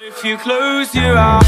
If you close your eyes.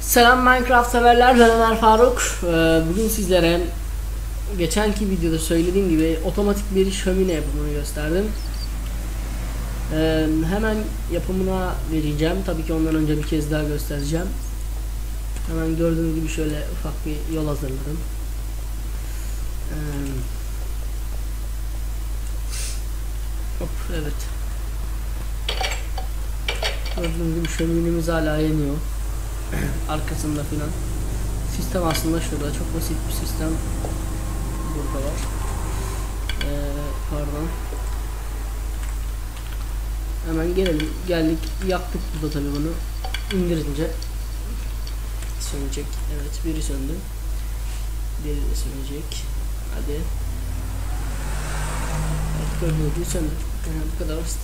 Selam Minecraft severler, ben Ömer Faruk. Bugün sizlere geçenki videoda söylediğim gibi otomatik bir şömine yapımını gösterdim. Hemen yapımına vereceğim. Tabii ki ondan önce bir kez daha göstereceğim. Hemen gördüğünüz gibi şöyle ufak bir yol hazırladım. Hop, evet. Gördüğünüz gibi şöminemiz hala yanıyor. Arkasında filan. Sistem aslında şurada. Çok basit bir sistem. Burada var. Pardon. Hemen geldik. Yaktık burada tabi bunu. İndirince sönecek. Evet, biri söndü. Diğeri de sönecek. Hadi. Evet, gördüğünüz gibi söndü. Yani bu kadar basit.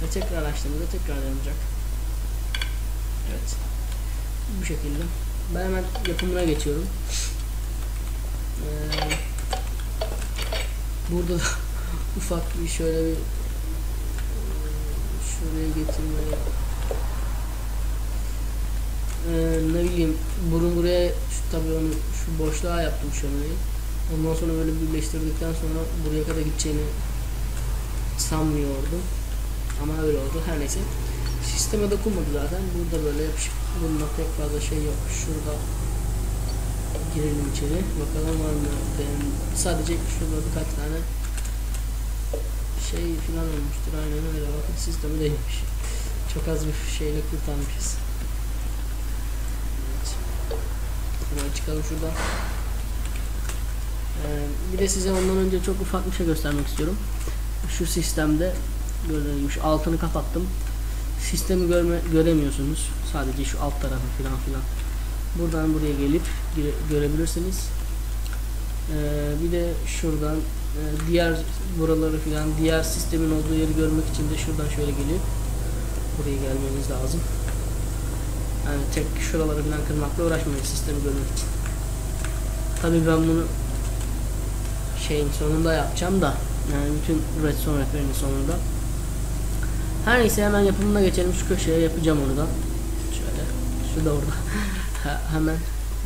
Ve tekrar açtığımızda tekrar yanacak. Evet. Bu şekilde. Ben hemen yapımına geçiyorum. Burada da ufak bir şöyle bir şuraya getirmeye ne bileyim, buraya tabii onu şu boşluğa yaptım şöyle. Ondan sonra böyle birleştirdikten sonra buraya kadar gideceğini sanmıyordum. Ama öyle oldu. Her neyse. Sisteme dokunmadı zaten. Burada böyle yapışık. Bunda pek fazla şey yok. Şurada girelim içeri. Bakalım var mı? Sadece şurada birkaç tane şey falan olmuştur. Aynen öyle. Bakın sistemi değilmiş. Çok az bir şeyle kurtarmışız. Evet. Hemen çıkalım şuradan. Bir de size ondan önce çok ufak bir şey göstermek istiyorum. Şu sistemde gördüğünüz gibi şu altını kapattım. Sistemi göremiyorsunuz. Sadece şu alt tarafı filan. Buradan buraya gelip görebilirsiniz. Bir de şuradan diğer buraları filan, diğer sistemin olduğu yeri görmek için de şuradan şöyle gelip buraya gelmeniz lazım. Yani tek şuraları filan kırmakla uğraşmayın sistemi görmek için. Tabii ben bunu şeyin sonunda yapacağım da, yani bütün redstone rehberinin sonunda. Her neyse, hemen yapımına geçelim. Şu köşeye yapacağım onu da. Şöyle. Şu da orada. Hemen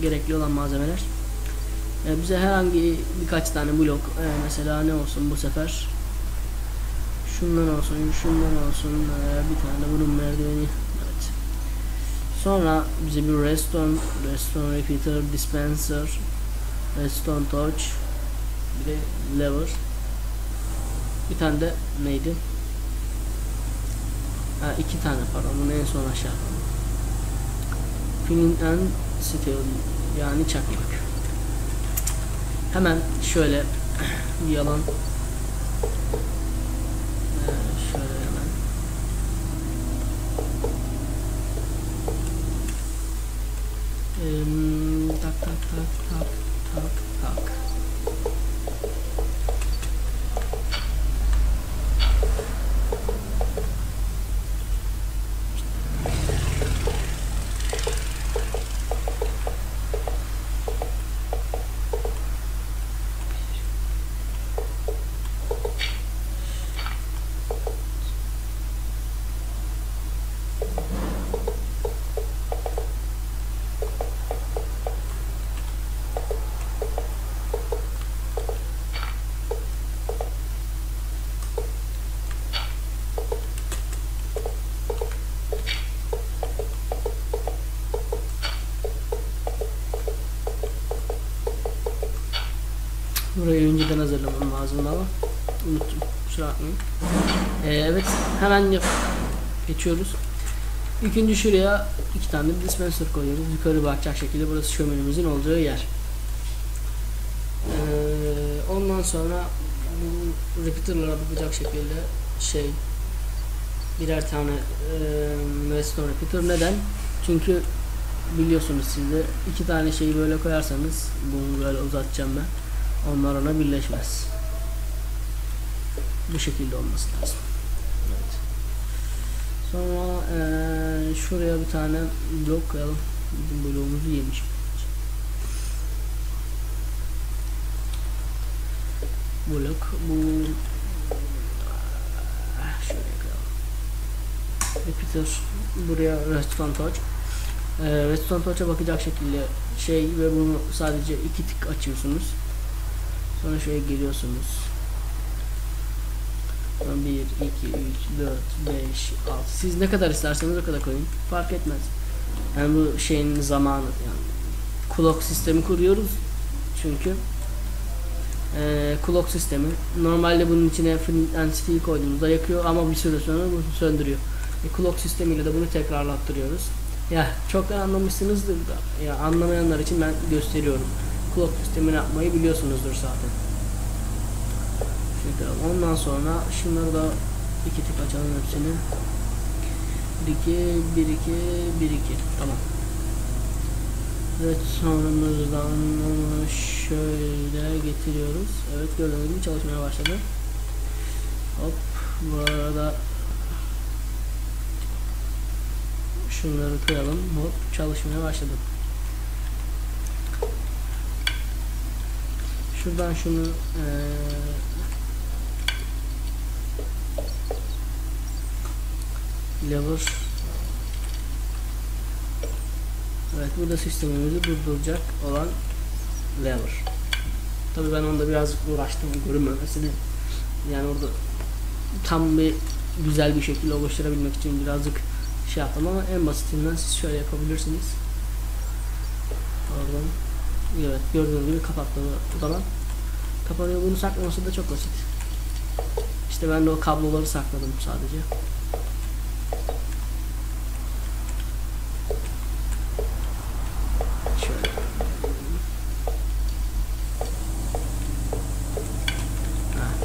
gerekli olan malzemeler. Bize herhangi birkaç tane blok. Mesela ne olsun bu sefer? Şundan olsun, şundan olsun. Bir tane bunun merdiveni. Evet. Sonra bize bir redstone repeater, dispenser, redstone torch, bir de lever. Bir tane de neydi? İki tane, pardon, bunu en son aşağı. Flint and steel, yani çakmak. Hemen şöyle bir alan Burayı önceden hazırlamam lazım ama unuttum. Kusura bakmayın. Evet, hemen geçiyoruz. İkinci şuraya 2 tane dispenser koyuyoruz. Yukarı bakacak şekilde, burası şöminemizin olacağı yer. Ondan sonra bu repeater'lara bakacak şekilde birer tane redstone repeater. Neden? Çünkü biliyorsunuz siz de 2 tane şeyi böyle koyarsanız, bunu böyle uzatacağım ben, onlar ona birleşmez. Bu şekilde olması lazım. Evet. Sonra şuraya bir tane blok koyalım. Bizim bloğumuzu yemiş. Blok bu, şöyle koyalım. Repeater buraya redstone torch. Redstone torch'a bakacak şekilde ve bunu sadece 2 tık açıyorsunuz. Sonra şuraya geliyorsunuz. 1, 2, 3, 4, 5, 6. Siz ne kadar isterseniz o kadar koyun. Fark etmez. Yani bu şeyin zamanı, yani clock sistemi kuruyoruz. Çünkü clock sistemi normalde bunun içine flint and steel koyduğumuzda yakıyor ama bir süre sonra bunu söndürüyor. Clock sistemiyle de bunu tekrarlattırıyoruz. Ya çoktan anlamışsınızdır da, ya anlamayanlar için ben gösteriyorum. Clock sistemini yapmayı biliyorsunuzdur zaten. Ondan sonra şunları da 2 tık açalım hepsini. 1 2 1 2 tamam. Evet, sonramızdan şöyle getiriyoruz. Evet, gördüğünüz gibi çalışmaya başladı. Hop, bu arada şunları koyalım. Hop, çalışmaya başladı. Şuradan şunu lever. Evet, bu da sistemimizi durduracak olan lever. Tabii ben onda birazcık uğraştım görünmemesini. Yani orada tam bir güzel bir şekilde oluşturabilmek için birazcık yaptım ama en basitinden siz şöyle yapabilirsiniz. Oradan, evet, gördüğünüz gibi kapattığım zaman kapanıyor. Bunu saklaması da çok basit. İşte ben de o kabloları sakladım sadece. Şöyle.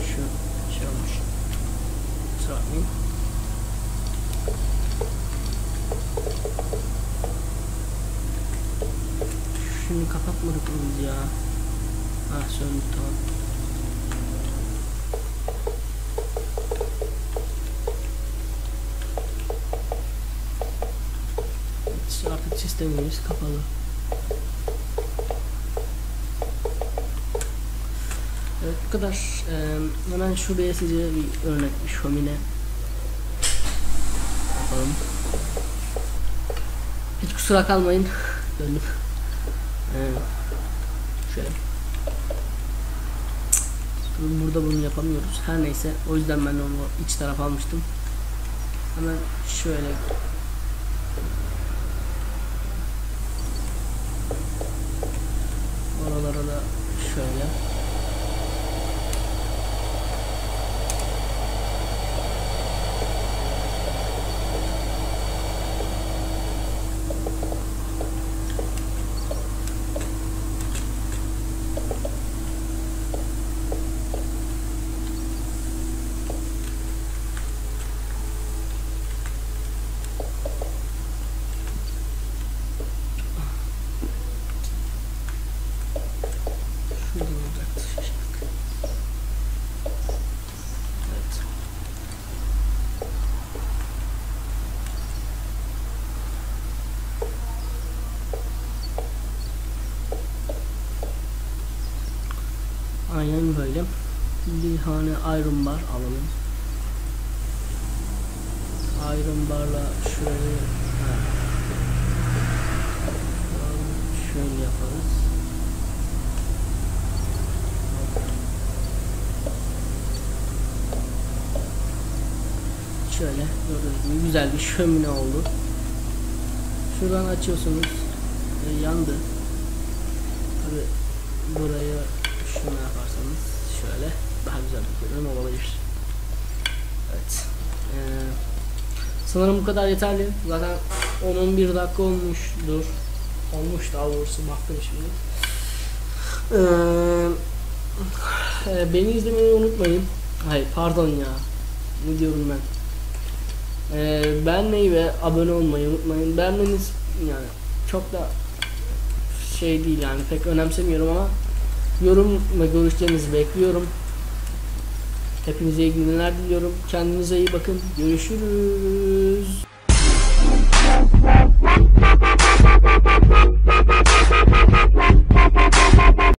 Şu olmuş. Kusura bakmayın. Şunu kapatmadık mıyız ya? Söndü, tamam. Artık sistemimiz kapalı. Evet, bu kadar. Hemen şuraya size bir örnek, bir şömine yapalım. Hiç kusura kalmayın. Döndüm. Şöyle. Burada bunu yapamıyoruz. Her neyse, o yüzden ben onu iç taraf almıştım. Hemen şöyle oralara da şöyle. Aynen böyle. Bir tane iron bar alalım. Iron barla şurayı şöyle yaparız. Şöyle gördüğünüz gibi güzel bir şömine oldu. Şuradan açıyorsunuz. Yandı. Tabii burayı Şunu yaparsanız şöyle daha güzel bir görünüm olabilir. Evet. Sanırım bu kadar yeterli. Zaten 10-11 dakika olmuştur. Olmuş daha doğrusu, baktım şimdi. Beni izlemeyi unutmayın. Hayır pardon ya. Ne diyorum ben? Beğenmeyi ve abone olmayı unutmayın. Beğenmeniz yani çok da şey değil yani, pek önemsemiyorum ama yorum ve görüşlerinizi bekliyorum. Hepinize iyi günler diliyorum. Kendinize iyi bakın. Görüşürüz.